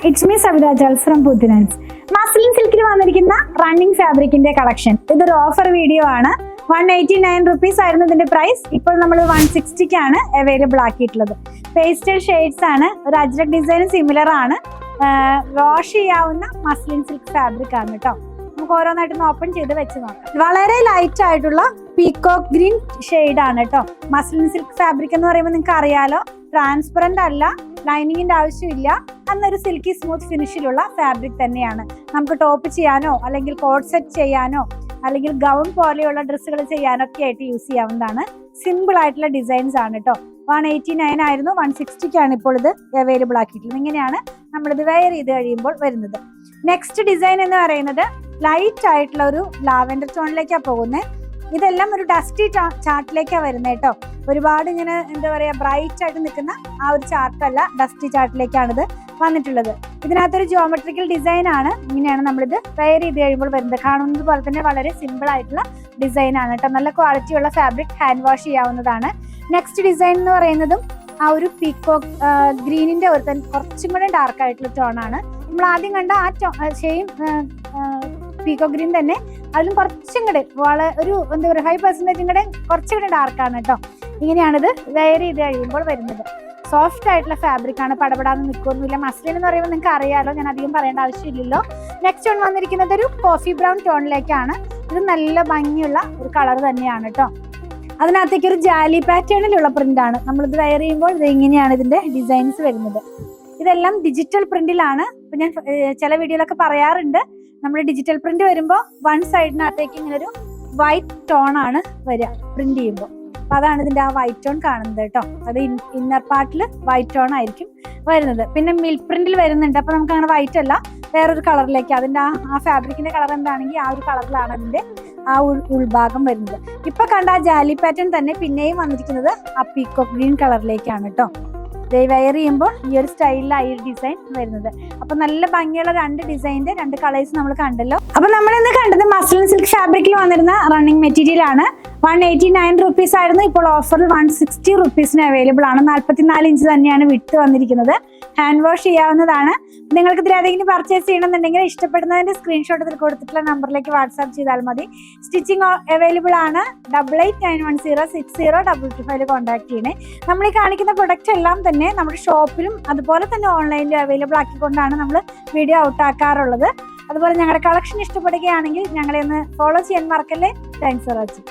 It's me Savitha Jols from പുതിനൻസ്. Muslin സിൽക്കിൽ വന്നിരിക്കുന്ന റണ്ണിങ് ഫാബ്രിക്കിന്റെ കളക്ഷൻ. ഇതൊരു ഓഫർ വീഡിയോ ആണ്. 189 റുപ്പീസ് ആയിരുന്നു ഇതിന്റെ പ്രൈസ്. ഇപ്പോൾ നമ്മൾ 160ക്കാണ് അവൈലബിൾ ആക്കിയിട്ടുള്ളത്. പേസ്റ്റൽ ഷെയ്ഡ്സ് ആണ്. ഒരു അജ്രക് ഡിസൈൻ സിമിലർ ആണ്. വാഷ് ചെയ്യാവുന്ന മസ്ലിൻ സിൽക്ക് ഫാബ്രിക് ആണ് കേട്ടോ. നമുക്ക് ഓരോന്നായിട്ടൊന്ന് ഓപ്പൺ ചെയ്ത് വെച്ച് നോക്കാം. വളരെ ലൈറ്റ് ആയിട്ടുള്ള പീകോക്ക് ഗ്രീൻ ഷെയ്ഡ് ആണ് കേട്ടോ. മസ്ലിൻ സിൽക്ക് ഫാബ്രിക് എന്ന് പറയുമ്പോൾ നിങ്ങൾക്ക് അറിയാലോ, ട്രാൻസ്പെറന്റ് അല്ല, ലൈനിങ്ങിന്റെ ആവശ്യമില്ല, അന്നൊരു സിൽക്കി സ്മൂത്ത് ഫിനിഷിലുള്ള ഫാബ്രിക് തന്നെയാണ്. നമുക്ക് ടോപ്പ് ചെയ്യാനോ അല്ലെങ്കിൽ കോട്ട് സെറ്റ് ചെയ്യാനോ അല്ലെങ്കിൽ ഗൗൺ പോലെയുള്ള ഡ്രസ്സുകൾ ചെയ്യാനൊക്കെ ആയിട്ട് യൂസ് ചെയ്യാവുന്നതാണ്. സിമ്പിൾ ആയിട്ടുള്ള ഡിസൈൻസ് ആണ് കേട്ടോ. 189 ആയിരുന്നു, 160ക്കാണ് ഇപ്പോൾ ഇത് അവൈലബിൾ ആക്കിയിട്ടുള്ളത്. ഇങ്ങനെയാണ് നമ്മളിത് വെയർ ചെയ്ത് കഴിയുമ്പോൾ വരുന്നത്. നെക്സ്റ്റ് ഡിസൈൻ എന്ന് പറയുന്നത് ലൈറ്റ് ആയിട്ടുള്ള ഒരു ലാവെൻഡർ ടോണിലേക്കാണ് പോകുന്നത്. ഇതെല്ലാം ഒരു ഡസ്റ്റി ചാർട്ടിലേക്കാണ് വരുന്നത് കേട്ടോ. ഒരുപാട് ഇങ്ങനെ എന്താ പറയാ ബ്രൈറ്റ് ആയിട്ട് നിൽക്കുന്ന ആ ഒരു ചാർട്ടല്ല, ഡസ്റ്റി ചാർട്ടിലേക്കാണിത് വന്നിട്ടുള്ളത്. ഇതിനകത്തൊരു ജിയോമെട്രിക്കൽ ഡിസൈൻ ആണ്. ഇങ്ങനെയാണ് നമ്മളിത് വെയർ ചെയ്ത് കഴിയുമ്പോൾ വരുന്നത്. കാണുന്നത് പോലെ തന്നെ വളരെ സിമ്പിൾ ആയിട്ടുള്ള ഡിസൈൻ ആണ് കേട്ടോ. നല്ല ക്വാളിറ്റി ഉള്ള ഫാബ്രിക്, ഹാൻഡ് വാഷ് ചെയ്യാവുന്നതാണ്. നെക്സ്റ്റ് ഡിസൈൻ എന്ന് പറയുന്നതും ആ ഒരു പീകോക്ക് ഗ്രീനിന്റെ ഒരു കുറച്ചും കൂടെ ഡാർക്ക് ആയിട്ടുള്ള ടോൺ ആണ്. നമ്മൾ ആദ്യം കണ്ട ആ സെയിം പീകോക്ക് ഗ്രീൻ തന്നെ അതിലും കുറച്ചും കൂടെ ഒരു എന്താ പറയുക 5% കൂടെ കുറച്ചും കൂടെ ഡാർക്കാണ് കേട്ടോ. ഇങ്ങനെയാണിത് വെയർ ചെയ്ത് കഴിയുമ്പോൾ വരുന്നത്. സോഫ്റ്റ് ആയിട്ടുള്ള ഫാബ്രിക് ആണ്, പടപടാന്ന് നിൽക്കൊന്നുമില്ല. മസ്ലിൻ എന്ന് പറയുമ്പോൾ നിങ്ങൾക്ക് അറിയാലോ, ഞാൻ അധികം പറയേണ്ട ആവശ്യമില്ലല്ലോ. നെക്സ്റ്റ് വൺ വന്നിരിക്കുന്നത് ഒരു കോഫി ബ്രൗൺ ടോണിലേക്കാണ്. ഇത് നല്ല ഭംഗിയുള്ള ഒരു കളർ തന്നെയാണ് കേട്ടോ. അതിനകത്തേക്ക് ഒരു ജാലി പാറ്റേണിലുള്ള പ്രിന്റ് ആണ്. നമ്മളിത് വെയർ ചെയ്യുമ്പോൾ ഇത് ഇങ്ങനെയാണ് ഇതിന്റെ ഡിസൈൻസ് വരുന്നത്. ഇതെല്ലാം ഡിജിറ്റൽ പ്രിന്റിലാണ്. ഇപ്പൊ ഞാൻ ചില വീഡിയോയിലൊക്കെ പറയാറുണ്ട്, നമ്മൾ ഡിജിറ്റൽ പ്രിന്റ് വരുമ്പോൾ വൺ സൈഡിനകത്തേക്ക് ഇങ്ങനെ ഒരു വൈറ്റ് ടോൺ ആണ് വരിക പ്രിന്റ് ചെയ്യുമ്പോൾ. അപ്പൊ അതാണ് ഇതിന്റെ ആ വൈറ്റ് ടോൺ കാണുന്നത് കേട്ടോ. അത് ഇന്നർ പാർട്ടിൽ വൈറ്റ് ടോൺ ആയിരിക്കും വരുന്നത്. പിന്നെ മിൽക്ക് പ്രിന്റിൽ വരുന്നുണ്ട്. അപ്പൊ നമുക്ക് അങ്ങനെ വൈറ്റ് അല്ല, വേറൊരു കളറിലേക്ക് അതിന്റെ ആ ഫാബ്രിക്കിന്റെ കളർ എന്താണെങ്കിൽ ആ ഒരു കളറിലാണ് അതിന്റെ ആ ഉൾഭാഗം വരുന്നത്. ഇപ്പൊ കണ്ട ആ ജാലി പാറ്റേൺ തന്നെ പിന്നെയും വന്നിരിക്കുന്നത് ആ പീകോക്ക് ഗ്രീൻ കളറിലേക്കാണ് കേട്ടോ. വെയർ ചെയ്യുമ്പോൾ ഈ ഒരു സ്റ്റൈലിലായി ഡിസൈൻ വരുന്നത്. അപ്പൊ നല്ല ഭംഗിയുള്ള രണ്ട് ഡിസൈനിന്റെ രണ്ട് കളേഴ്സ് നമ്മൾ കണ്ടല്ലോ. അപ്പൊ നമ്മൾ ഇന്ന് കണ്ടത് മസ്ലിൻ സിൽക്ക് ഫാബ്രിക്കിൽ വന്നിരുന്ന റണ്ണിങ് മെറ്റീരിയൽ ആണ്. 189 റുപ്പീസ് ആയിരുന്നു. ഇപ്പോൾ ഓഫറിൽ 160 റുപ്പീസിന് അവൈലബിൾ ആണ്. 44 ഇഞ്ച് തന്നെയാണ് വിട്ട് വന്നിരിക്കുന്നത്. ഹാൻഡ് വാഷ് ചെയ്യാവുന്നതാണ്. നിങ്ങൾക്ക് ഇതിൽ ഏതെങ്കിലും പർച്ചേസ് ചെയ്യണമെന്നുണ്ടെങ്കിൽ ഇഷ്ടപ്പെടുന്നതിന്റെ സ്ക്രീൻഷോട്ട് ഇതിൽ കൊടുത്തിട്ടുള്ള നമ്പറിലേക്ക് വാട്സാപ്പ് ചെയ്താൽ മതി. സ്റ്റിച്ചിങ് അവൈലബിൾ ആണ്. 8891060225 കോൺടാക്ട് ചെയ്യണേ. നമ്മൾ ഈ കാണിക്കുന്ന പ്രൊഡക്റ്റ് എല്ലാം തന്നെ നമ്മുടെ ഷോപ്പിലും അതുപോലെ തന്നെ ഓൺലൈനിലും അവൈലബിൾ ആക്കിക്കൊണ്ടാണ് നമ്മൾ വീഡിയോ ഔട്ട് ആക്കാറുള്ളത്. അതുപോലെ ഞങ്ങളുടെ കളക്ഷൻ ഇഷ്ടപ്പെടുകയാണെങ്കിൽ ഞങ്ങളെ ഒന്ന് ഫോളോ ചെയ്യാൻ മറക്കല്ലേ. Thanks for watching.